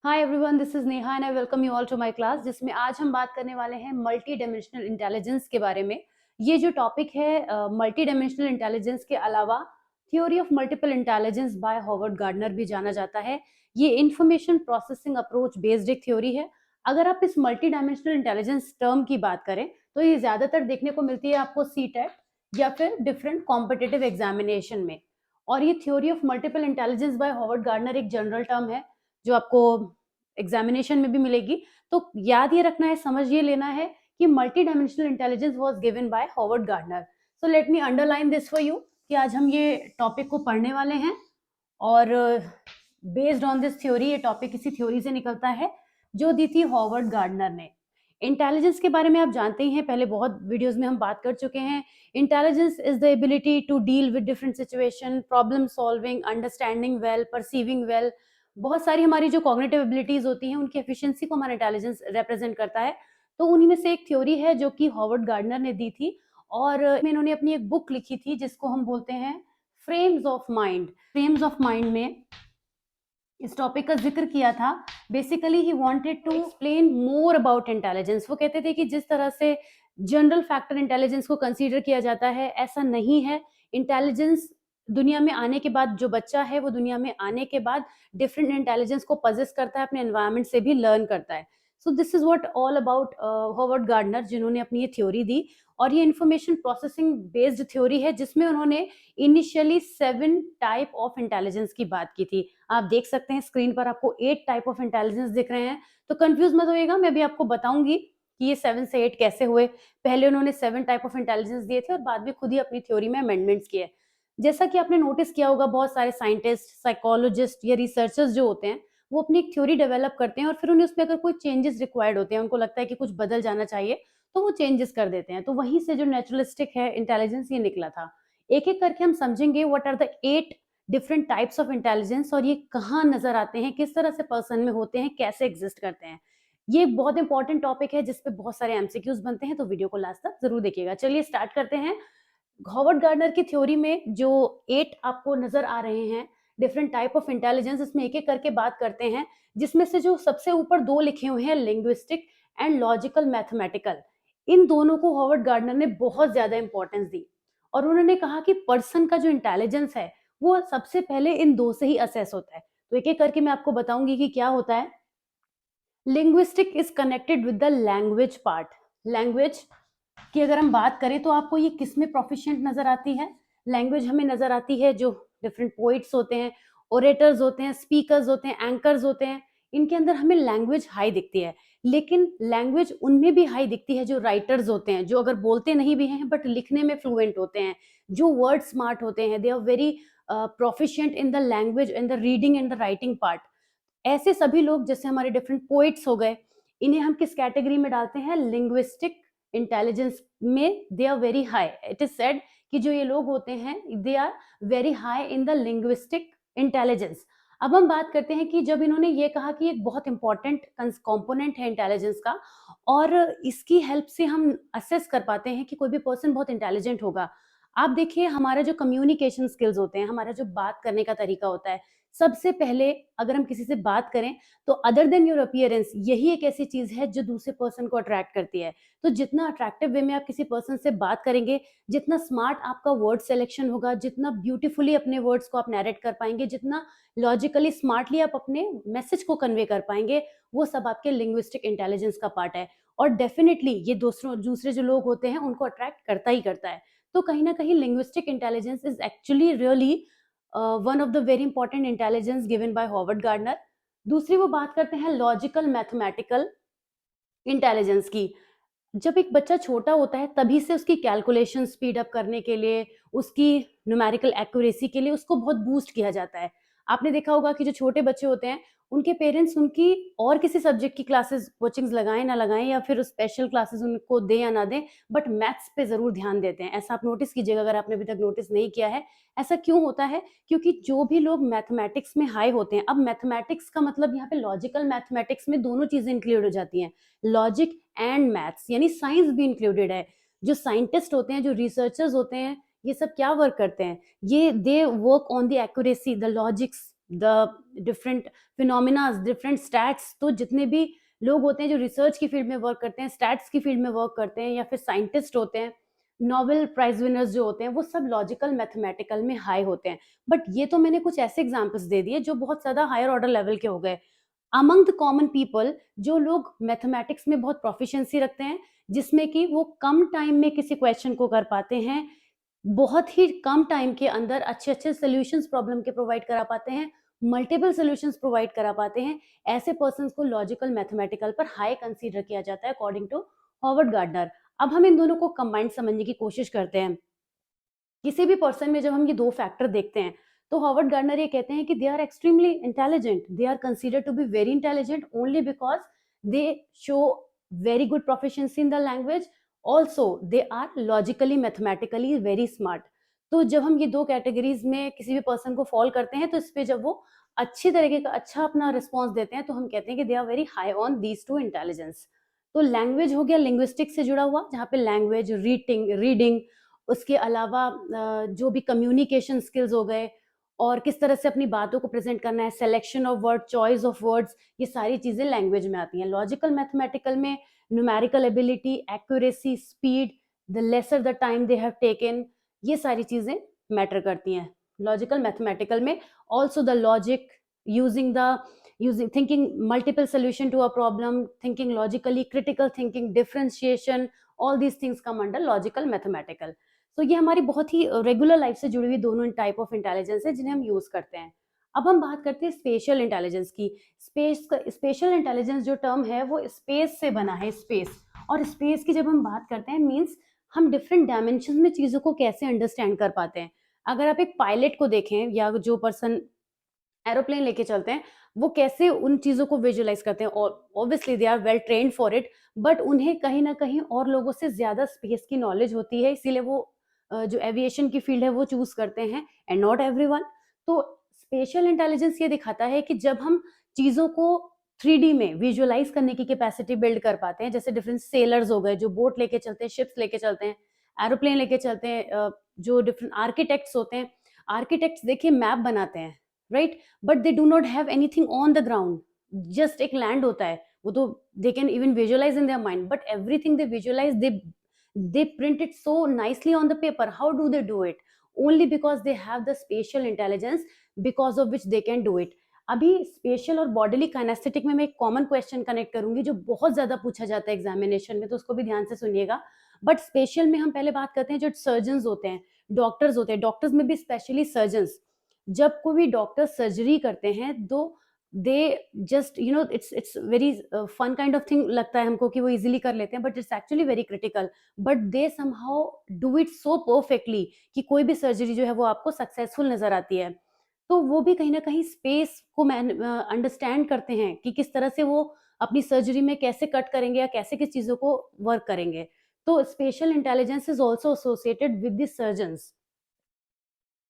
Hi everyone, this is Neha and I welcome you all to my class, जिसमें आज हम बात करने वाले हैं मल्टी डायमेंशनल इंटेलिजेंस के बारे में। ये जो टॉपिक है मल्टी डायमेंशनल इंटेलिजेंस के अलावा theory of multiple intelligence by Howard Gardner भी जाना जाता है। ये इंफॉर्मेशन प्रोसेसिंग अप्रोच बेस्ड एक थ्योरी है। अगर आप इस मल्टी डायमेंशनल इंटेलिजेंस टर्म की बात करें तो ये ज्यादातर देखने को मिलती है आपको सीटेट या फिर डिफरेंट कॉम्पिटिटिव एग्जामिनेशन में। और ये theory of multiple intelligence by Howard Gardner एक जनरल टर्म है जो आपको एग्जामिनेशन में भी मिलेगी। तो याद ये रखना है, समझ ये लेना है कि multi dimensional intelligence was given by Howard Gardner. So let me underline this for you कि आज हम ये टॉपिक को पढ़ने वाले हैं और बेस्ड ऑन दिस थ्योरी, ये टॉपिक इसी थ्योरी से निकलता है जो दी थी हॉवर्ड गार्डनर ने। इंटेलिजेंस के बारे में आप जानते ही हैं, पहले बहुत वीडियोस में हम बात कर चुके हैं। Intelligence is the ability to deal with different situation, problem solving, understanding well, perceiving well. बहुत सारी हमारी जो कॉग्निटिव एबिलिटीज होती हैं उनकी एफिशिएंसी को हमारा इंटेलिजेंस रिप्रेजेंट करता है। तो उन्हीं में से एक थ्योरी है जो कि हॉवर्ड गार्डनर ने दी थी और इन्होंने अपनी एक बुक लिखी थी जिसको हम बोलते हैं frames of mind. Frames of mind में इस टॉपिक का जिक्र किया था। Basically he wanted to explain more about intelligence. वो कहते थे कि जिस तरह से जनरल फैक्टर इंटेलिजेंस को कंसीडर किया जाता है, ऐसा नहीं है। इंटेलिजेंस दुनिया में आने के बाद, जो बच्चा है वो दुनिया में आने के बाद डिफरेंट इंटेलिजेंस को पजेस करता है, अपने एनवायरनमेंट से भी लर्न करता है। So this is what all about Howard Gardner, जिन्होंने अपनी ये थ्योरी दी। और ये इंफॉर्मेशन प्रोसेसिंग बेस्ड थ्योरी है जिसमें उन्होंने इनिशियली 7 टाइप ऑफ इंटेलिजेंस की बात की थी। आप देख सकते हैं स्क्रीन पर आपको 8 टाइप ऑफ इंटेलिजेंस दिख रहे हैं। तो कंफ्यूज मत होइएगा, मैं भी आपको बताऊंगी कि ये 7 से 8 कैसे हुए। पहले उन्होंने 7 टाइप ऑफ इंटेलिजेंस दिए थे और बाद में खुद ही अपनी थ्योरी में अमेंडमेंट्स किए। जैसा कि आपने नोटिस किया होगा, बहुत सारे साइंटिस्ट, साइकोलॉजिस्ट या रिसर्चर्स जो होते हैं वो अपनी एक थ्योरी डेवलप करते हैं और फिर उन्हें उसमें अगर कोई चेंजेस रिक्वायर्ड होते हैं, उनको लगता है कि कुछ बदल जाना चाहिए, तो वो चेंजेस कर देते हैं। तो वहीं से जो नेचुरलिस्टिक है इंटेलिजेंस, ये निकला था। एक एक करके हम समझेंगे what are the 8 different types of intelligence और ये कहाँ नजर आते हैं, किस तरह से पर्सन में होते हैं, कैसे एग्जिस्ट करते हैं। ये बहुत इंपॉर्टेंट टॉपिक है जिसपे बहुत सारे एमसीक्यूज बनते हैं, तो वीडियो को लास्ट तक जरूर देखिएगा। चलिए स्टार्ट करते हैं। हॉवर्ड गार्डनर की थ्योरी में जो 8 आपको नजर आ रहे हैं डिफरेंट टाइप ऑफ इंटेलिजेंस, इसमें एक एक करके बात करते हैं। जिसमें से जो सबसे ऊपर 2 लिखे हुए हैं, लिंग्विस्टिक एंड लॉजिकल मैथमेटिकल, इन दोनों को हॉवर्ड गार्डनर ने बहुत ज्यादा इंपॉर्टेंस दी। और उन्होंने कहा कि पर्सन का जो इंटेलिजेंस है वो सबसे पहले इन 2 से ही असेस होता है। तो एक एक करके मैं आपको बताऊंगी कि क्या होता है। Linguistic is connected with the language part. Language की अगर हम बात करें तो आपको ये किस में प्रोफिशिएंट नजर आती है? लैंग्वेज हमें नजर आती है जो डिफरेंट पोइट्स होते हैं, ओरेटर्स होते हैं, स्पीकर्स होते हैं, एंकर्स होते हैं, इनके अंदर हमें लैंग्वेज हाई दिखती है। लेकिन लैंग्वेज उनमें भी हाई दिखती है जो राइटर्स होते हैं, जो अगर बोलते नहीं भी हैं बट लिखने में फ्लुएंट होते हैं, जो वर्ड स्मार्ट होते हैं, they are very proficient in the language, in the reading and the writing part. ऐसे सभी लोग, जैसे हमारे डिफरेंट पोइट्स हो गए, इन्हें हम किस कैटेगरी में डालते हैं? लिंग्विस्टिक इंटेलिजेंस में they are very high. It is said कि जो ये लोग होते हैं they are very high in the linguistic intelligence. अब हम बात करते हैं कि जब इन्होंने ये कहा कि एक बहुत इंपॉर्टेंट कंपोनेंट है इंटेलिजेंस का और इसकी हेल्प से हम असेस कर पाते हैं कि कोई भी पर्सन बहुत इंटेलिजेंट होगा। आप देखिए, हमारा जो कम्युनिकेशन स्किल्स होते हैं, हमारा जो बात करने का तरीका होता है, सबसे पहले अगर हम किसी से बात करें तो अदर देन योर अपीयरेंस, यही एक ऐसी चीज है जो दूसरे पर्सन को अट्रैक्ट करती है। तो जितना अट्रैक्टिव वे में आप किसी पर्सन से बात करेंगे, जितना स्मार्ट आपका वर्ड सिलेक्शन होगा, जितना ब्यूटीफुली अपने वर्ड्स को आप नैरेट कर पाएंगे, जितना लॉजिकली स्मार्टली आप अपने मैसेज को कन्वे कर पाएंगे, वो सब आपके लिंग्विस्टिक इंटेलिजेंस का पार्ट है। और डेफिनेटली ये दूसरे जो लोग होते हैं उनको अट्रैक्ट करता ही करता है। तो कहीं ना कहीं linguistic intelligence is actually really one of the very important intelligence given by Howard Gardner. दूसरी वो बात करते हैं लॉजिकल मैथमेटिकल इंटेलिजेंस की। जब एक बच्चा छोटा होता है तभी से उसकी कैलकुलेशन स्पीड अप करने के लिए, उसकी न्यूमेरिकल एक्यूरेसी के लिए उसको बहुत बूस्ट किया जाता है। आपने देखा होगा कि जो छोटे बच्चे होते हैं उनके पेरेंट्स उनकी और किसी सब्जेक्ट की क्लासेस कोचिंग्स लगाएं ना लगाएं या फिर स्पेशल क्लासेस उनको दें या ना दें, बट मैथ्स पे जरूर ध्यान देते हैं। ऐसा आप नोटिस कीजिएगा अगर आपने अभी तक नोटिस नहीं किया है। ऐसा क्यों होता है? क्योंकि जो भी लोग मैथमेटिक्स में हाई होते हैं, अब मैथमेटिक्स का मतलब यहाँ पे लॉजिकल मैथमेटिक्स में दोनों चीजें इंक्लूड हो जाती हैं, लॉजिक एंड मैथ्स, यानी साइंस भी इंक्लूडेड है। जो साइंटिस्ट होते हैं, जो रिसर्चर्स होते हैं, ये सब क्या वर्क करते हैं? ये they work on the accuracy, the logics, the different phenomenas, different stats. तो जितने भी लोग होते हैं जो रिसर्च की फील्ड में वर्क करते हैं, स्टैट्स की फील्ड में वर्क करते हैं, या फिर साइंटिस्ट होते हैं, नोबेल प्राइज विनर्स जो होते हैं, वो सब लॉजिकल मैथमेटिकल में हाई होते हैं। बट ये तो मैंने कुछ ऐसे एग्जाम्पल्स दे दिए जो बहुत ज्यादा हायर ऑर्डर लेवल के हो गए। अमंग द कॉमन पीपल, जो लोग मैथमेटिक्स में बहुत प्रोफिशिएंसी रखते हैं, जिसमें कि वो कम टाइम में किसी क्वेश्चन को कर पाते हैं, बहुत ही कम टाइम के अंदर अच्छे अच्छे सोल्यूशंस प्रॉब्लम के प्रोवाइड करा पाते हैं, मल्टीपल सोल्यूशंस प्रोवाइड करा पाते हैं, ऐसे पर्सन को लॉजिकल मैथमेटिकल पर हाई कंसीडर किया जाता है अकॉर्डिंग टू हॉवर्ड गार्डनर। अब हम इन दोनों को कंबाइंड समझने की कोशिश करते हैं। किसी भी पर्सन में जब हम ये दो फैक्टर देखते हैं, तो हॉवर्ड गार्डनर ये कहते हैं कि they are extremely intelligent, they are considered to be very intelligent only because they show very good proficiency in the language, also they are logically mathematically very smart. तो जब हम ये दो कैटेगरीज में किसी भी पर्सन को फॉल करते हैं, तो इस पे जब वो अच्छी तरीके का अच्छा अपना रिस्पॉन्स देते हैं, तो हम कहते हैं कि they are very high on these two intelligence. तो लैंग्वेज हो गया लिंग्विस्टिक्स से जुड़ा हुआ, जहाँ पे लैंग्वेज, रीडिंग, उसके अलावा जो भी कम्युनिकेशन स्किल्स हो गए, और किस तरह से अपनी बातों को प्रेजेंट करना है, selection of word, choice of words, ये सारी चीजें लैंग्वेज में आती हैं। लॉजिकल मैथमेटिकल में numerical ability, accuracy, speed, the lesser the time they have taken, ये सारी चीजें मैटर करती हैं लॉजिकल मैथमेटिकल में। Also the logic, using the using thinking multiple solution to a problem, thinking logically, critical thinking, differentiation, all these things come under logical mathematical। तो ये हमारी बहुत ही रेगुलर लाइफ से जुड़ी हुई दोनों टाइप ऑफ इंटेलिजेंस है जिन्हें हम यूज करते हैं। अब हम बात करते हैं स्पेशल इंटेलिजेंस की। स्पेशल इंटेलिजेंस जो टर्म है वो स्पेस से बना है, स्पेस। और स्पेस की जब हम बात करते हैं, मीन्स हम डिफरेंट डायमेंशन में चीजों को कैसे अंडरस्टैंड कर पाते हैं। अगर आप एक पायलट को देखें, या जो पर्सन एरोप्लेन लेके चलते हैं, वो कैसे उन चीजों को विजुअलाइज करते हैं, और obviously they are well trained for it, but उन्हें कहीं ना कहीं और लोगों से ज्यादा स्पेस की नॉलेज होती है, इसीलिए वो जो एविएशन की फील्ड है वो चूज करते हैं, एंड नॉट एवरीवन। तो स्पेशल इंटेलिजेंस ये दिखाता है कि जब हम चीजों को 3D में विजुअलाइज करने की कैपेसिटी बिल्ड कर पाते हैं, जैसे डिफरेंट सेलर्स हो गए जो बोट लेके चलते हैं, शिप्स लेके चलते हैं, एरोप्लेन लेके चलते हैं, जो डिफरेंट आर्किटेक्ट्स होते हैं, आर्किटेक्ट्स देखिए मैप बनाते हैं, right, but they do not have anything on the ground, just एक लैंड होता है, वो तो they can even visualise in their mind, but everything they visualise, they print it so nicely on the paper. How do they do it? Only because they have the spatial intelligence, because of which they can do it। अभी special और bodily kinaesthetic में मैं एक common question connect करूंगी जो बहुत ज्यादा पूछा जाता है एग्जामिनेशन में, तो उसको भी ध्यान से सुनिएगा। बट स्पेशल में हम पहले बात करते हैं जो सर्जन होते हैं, डॉक्टर्स होते हैं, डॉक्टर्स में भी स्पेशली सर्जन्स, जब कोई भी डॉक्टर सर्जरी करते हैं तो they just it's very fun kind of thing लगता है हमको कि वो इजीली कर लेते हैं, but it's actually very critical. But they somehow do it so perfectly कि कोई भी सर्जरी जो है वो आपको सक्सेसफुल नजर आती है। तो वो भी कहीं ना कहीं स्पेस को अंडरस्टैंड करते हैं कि किस तरह से वो अपनी सर्जरी में कैसे कट करेंगे या कैसे किस चीजों को वर्क करेंगे। तो special intelligence is also associated with the surgeons.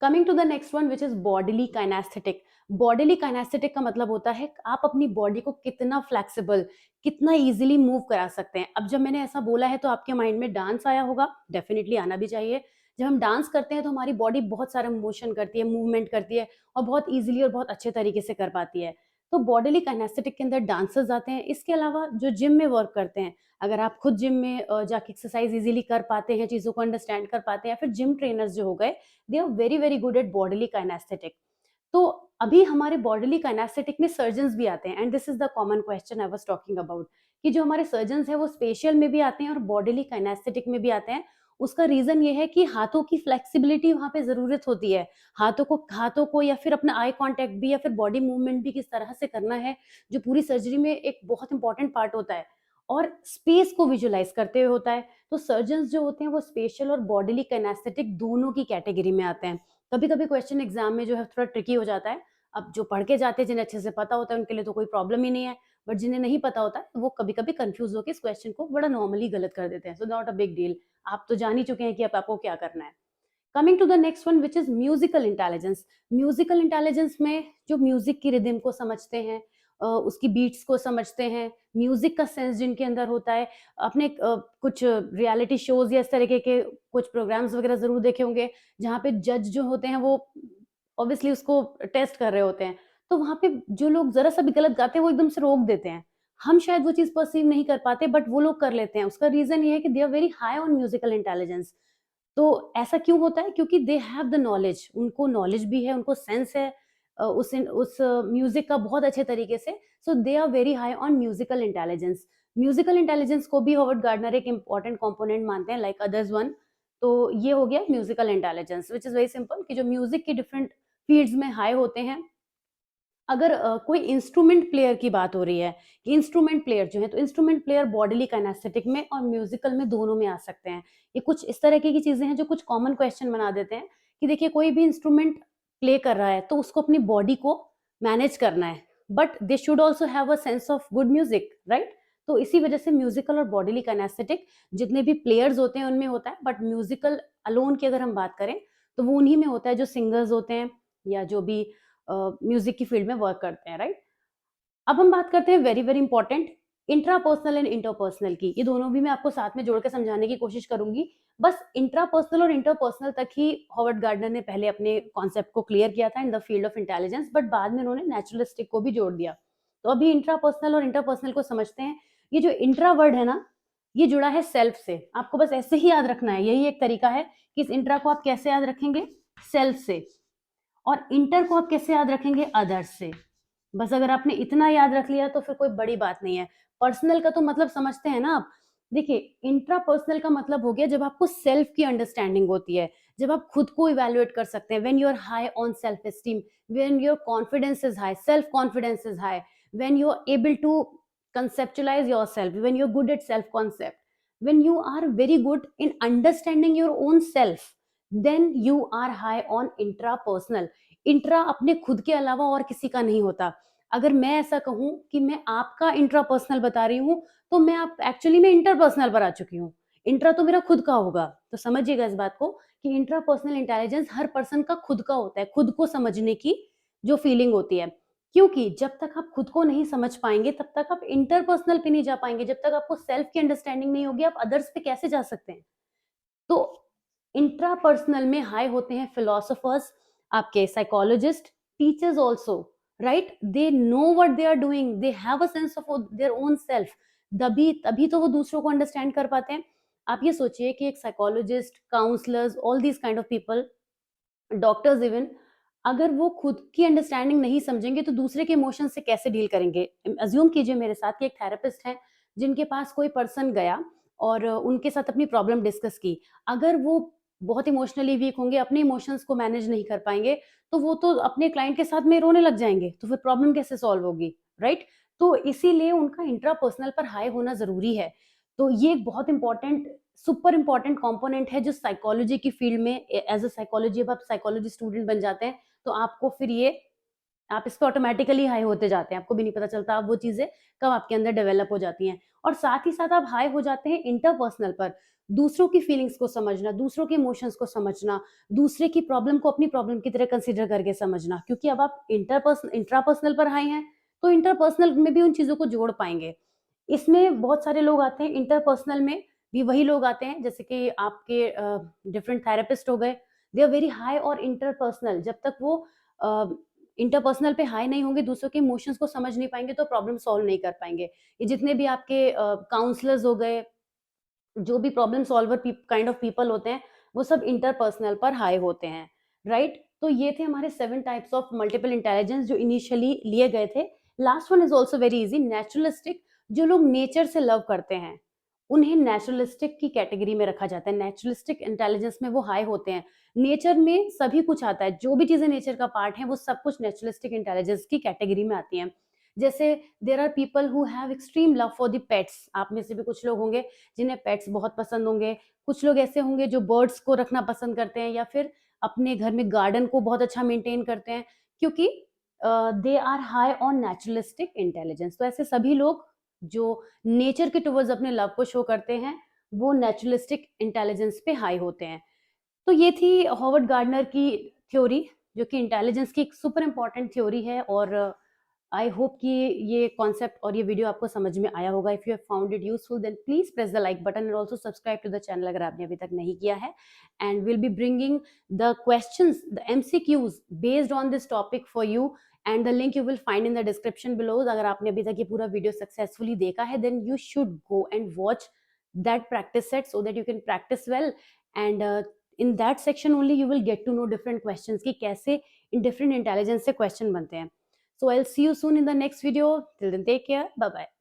Coming to the next one which is bodily kinesthetic. Bodily kinesthetic का मतलब होता है आप अपनी बॉडी को कितना फ्लेक्सिबल, कितना इजीली मूव करा सकते हैं। अब जब मैंने ऐसा बोला है तो आपके माइंड में डांस आया होगा, डेफिनेटली आना भी चाहिए। जब हम डांस करते हैं तो हमारी बॉडी बहुत सारा मोशन करती है, मूवमेंट करती है, और बहुत इजीली और बहुत अच्छे तरीके से कर पाती है। तो बॉडीली काइनेस्थेटिक के अंदर डांसर्स आते हैं। इसके अलावा जो जिम में वर्क करते हैं, अगर आप खुद जिम में जाके एक्सरसाइज इजीली कर पाते हैं, चीजों को अंडरस्टैंड कर पाते हैं, या फिर जिम ट्रेनर्स जो हो गए, they are very very good at bodily kinesthetic. तो अभी हमारे बॉडीली काइनेस्थेटिक में सर्जन्स भी आते हैं, and this is the common question I was talking about, कि जो हमारे सर्जन्स हैं वो स्पेशल में भी आते हैं और बॉडीली काइनेस्थेटिक में भी आते हैं। उसका रीजन ये है कि हाथों की फ्लेक्सिबिलिटी वहां पे जरूरत होती है, हाथों को या फिर अपना आई कांटेक्ट भी या फिर बॉडी मूवमेंट भी किस तरह से करना है, जो पूरी सर्जरी में एक बहुत इंपॉर्टेंट पार्ट होता है, और स्पेस को विजुअलाइज करते हुए होता है। तो सर्जन्स जो होते हैं वो स्पेशल और बॉडीली काइनेस्थेटिक दोनों की कैटेगरी में आते हैं। कभी कभी क्वेश्चन एग्जाम में जो है थोड़ा ट्रिकी हो जाता है। अब जो पढ़ के जाते हैं, जिन्हें अच्छे से पता होता है, उनके लिए तो कोई प्रॉब्लम ही नहीं है, बट जिन्हें नहीं पता होता है वो कभी कभी कंफ्यूज होकर इस क्वेश्चन को बड़ा नॉर्मली गलत कर देते हैं। So not a big deal, आप तो जान ही चुके हैं कि अब आपको क्या करना है। Coming to the next one which is musical intelligence. Musical intelligence में जो म्यूजिक की रिदम को समझते हैं, उसकी बीट्स को समझते हैं, म्यूजिक का सेंस जिनके अंदर होता है। अपने कुछ रियलिटी शोज या इस तरीके के कुछ प्रोग्राम्स वगैरह जरूर देखे होंगे, जहाँ पे जज जो होते हैं वो ऑब्वियसली उसको टेस्ट कर रहे होते हैं, तो वहाँ पे जो लोग ज़रा-सा भी गलत गाते हैं वो एकदम से रोक देते हैं। हम शायद वो चीज़ परसीव नहीं कर पाते बट वो लोग कर लेते हैं। उसका रीज़न ये है कि they are very high on musical intelligence. तो ऐसा क्यों होता है? क्योंकि दे हैव द नॉलेज, उनको नॉलेज भी है, उनको सेंस है उस म्यूज़िक का बहुत अच्छे तरीके से, so they are very high on musical intelligence. Musical intelligence को भी हॉवर्ड गार्डनर एक इम्पोर्टेंट कंपोनेंट मानते हैं लाइक अदर्स वन। तो ये हो गया musical intelligence which is very simple कि जो म्यूज़िक के डिफरेंट फील्ड्स में हाई होते हैं। अगर कोई इंस्ट्रूमेंट प्लेयर की बात हो रही है कि इंस्ट्रूमेंट प्लेयर जो है, तो इंस्ट्रूमेंट प्लेयर बॉडीली काइनेस्थेटिक में और म्यूजिकल में दोनों में आ सकते हैं। ये कुछ इस तरह की चीजें हैं जो कुछ कॉमन क्वेश्चन बना देते हैं कि देखिए कोई भी इंस्ट्रूमेंट प्ले कर रहा है तो उसको अपनी बॉडी को मैनेज करना है, but they should also have a sense of good music, right? तो इसी वजह से म्यूजिकल और बॉडीली काइनेस्थेटिक जितने भी प्लेयर्स होते हैं उनमें होता है, बट म्यूजिकल अलोन की अगर हम बात करें तो वो उन्हीं में होता है जो सिंगर्स होते हैं या जो भी म्यूजिक की फील्ड में वर्क करते हैं, राइट? अब हम बात करते हैं very very important intrapersonal and interpersonal की। ये दोनों भी मैं आपको साथ में जोड़ के समझाने की कोशिश करूंगी। बस इंट्रापर्सनल और इंटरपर्सनल तक ही हॉवर्ड गार्डनर ने पहले अपने कॉन्सेप्ट को क्लियर किया था in the field of intelligence, but बाद में उन्होंने नेचुरलिस्टिक को भी जोड़ दिया। तो अभी इंट्रापर्सनल और इंटरपर्सनल को समझते हैं। ये जो इंट्रा वर्ड है ना, ये जुड़ा है सेल्फ से। आपको बस ऐसे ही याद रखना है, यही एक तरीका है कि इस इंट्रा को आप कैसे याद रखेंगे, सेल्फ से, और इंटर को आप कैसे याद रखेंगे, अदर्स से। बस अगर आपने इतना याद रख लिया तो फिर कोई बड़ी बात नहीं है। पर्सनल का तो मतलब समझते हैं ना आप। देखिए, इंट्रा पर्सनल का मतलब हो गया जब आपको सेल्फ की अंडरस्टैंडिंग होती है, जब आप खुद को इवैल्यूएट कर सकते हैं, when you are high on self esteem, when your confidence is high, self confidence is high, when you are able to conceptualize yourself, when you're good at self concept, when you are very good in understanding your own self, then you are high on intrapersonal। Intra अपने खुद के अलावा और किसी का नहीं होता। अगर मैं ऐसा कहूं कि मैं आपका इंट्रापर्सनल बता रही हूं, तो मैं आप एक्चुअली मैं इंटरपर्सनल पर आ चुकी हूँ। इंट्रा तो मेरा खुद का होगा। तो समझिएगा इस बात को कि इंट्रापर्सनल इंटेलिजेंस हर पर्सन का खुद का होता है, खुद को समझने की जो फीलिंग होती है। क्योंकि जब तक आप खुद को नहीं समझ पाएंगे तब तक आप इंटरपर्सनल पे नहीं जा पाएंगे। जब तक आपको सेल्फ की अंडरस्टैंडिंग नहीं होगी, आप अदर्स पे कैसे जा सकते हैं? तो इंट्रापर्सनल में हाई होते हैं फिलोसोफर्स, आपके psychologist, teachers also, right? They know what they are doing, they have a sense of their own self. तभी तभी तो वो दूसरों को अंडरस्टैंड कर पाते हैं। आप ये सोचिए कि एक psychologist, counsellors, all these kind of people, doctors even, अगर वो खुद की अंडरस्टैंडिंग नहीं समझेंगे तो दूसरे के इमोशन से कैसे डील करेंगे? अज्यूम कीजिए मेरे साथ कि एक थेरेपिस्ट है जिनके पास कोई पर्सन गया और उनके साथ अपनी प्रॉब्लम डिस्कस की। अगर वो बहुत इमोशनली वीक होंगे, अपने इमोशंस को मैनेज नहीं कर पाएंगे, तो वो तो अपने क्लाइंट के साथ में रोने लग जाएंगे, तो फिर प्रॉब्लम कैसे सॉल्व होगी, राइट? तो इसीलिए उनका इंट्रापर्सनल पर हाई होना जरूरी है। तो ये एक बहुत इंपॉर्टेंट, सुपर इंपॉर्टेंट कंपोनेंट है जो साइकोलॉजी की फील्ड में एज अ साइकोलॉजी, अब आप साइकोलॉजी स्टूडेंट बन जाते हैं तो आपको फिर ये, आप इस पे ऑटोमेटिकली हाई होते जाते हैं, आपको भी नहीं पता चलता आप वो चीजें कब आपके अंदर डेवलप हो जाती हैं। और साथ ही साथ आप हाई हो जाते हैं इंटरपर्सनल पर, दूसरों की फीलिंग्स को समझना, दूसरों के इमोशंस को समझना, दूसरे की प्रॉब्लम को अपनी प्रॉब्लम की तरह कंसिडर करके समझना। क्योंकि अब आप इंट्रापर्सनल पर हाई हैं तो इंटरपर्सनल में भी उन चीजों को जोड़ पाएंगे। इसमें बहुत सारे लोग आते हैं, इंटरपर्सनल में भी वही लोग आते हैं जैसे कि आपके डिफरेंट थेरेपिस्ट हो गए, दे आर वेरी हाई और इंटरपर्सनल। जब तक वो इंटरपर्सनल पे हाई नहीं होंगे, दूसरों के इमोशंस को समझ नहीं पाएंगे, तो प्रॉब्लम सॉल्व नहीं कर पाएंगे। ये जितने भी आपके काउंसलर्स हो गए, जो भी problem solver kind of people होते हैं, वो सब इंटरपर्सनल पर हाई होते हैं, राइट? तो ये थे हमारे 7 टाइप्स ऑफ मल्टीपल इंटेलिजेंस जो इनिशियली लिए गए थे। Last one is also very easy, naturalistic. जो लोग नेचर से लव करते हैं उन्हें नेचुरलिस्टिक की कैटेगरी में रखा जाता है। नेचुरलिस्टिक इंटेलिजेंस में वो हाई होते हैं। नेचर में सभी कुछ आता है, जो भी चीजें नेचर का पार्ट है वो सब कुछ नेचुरलिस्टिक इंटेलिजेंस की कैटेगरी में आती हैं। जैसे there are people who have extreme love for the pets. आप में से भी कुछ लोग होंगे जिन्हें पेट्स बहुत पसंद होंगे। कुछ लोग ऐसे होंगे जो बर्ड्स को रखना पसंद करते हैं या फिर अपने घर में गार्डन को बहुत अच्छा मेंटेन करते हैं, क्योंकि they are high on naturalistic intelligence. तो ऐसे सभी लोग जो नेचर के टुवर्ड्स अपने लव को शो करते हैं वो नेचुरलिस्टिक इंटेलिजेंस पे हाई होते हैं। तो ये थी हॉवर्ड गार्डनर की थ्योरी, जो कि इंटेलिजेंस की एक सुपर इंपॉर्टेंट थ्योरी है और आई होप कि ये कॉन्सेप्ट और ये वीडियो आपको समझ में आया होगा. If you have found it useful then please press the like button and also subscribe to the channel अगर आपने अभी तक नहीं किया है. And will be bringing the questions, the MCQs based on this topic for you, and the link you will find in the description below. अगर आपने अभी तक ये पूरा वीडियो सक्सेसफुली देखा है then you should go and watch that practice set so that you can practice well. And in that section only you will get to know different questions कि कैसे in different intelligence से question बनते हैं. So I'll see you soon in the next video. Till then, take care. Bye bye.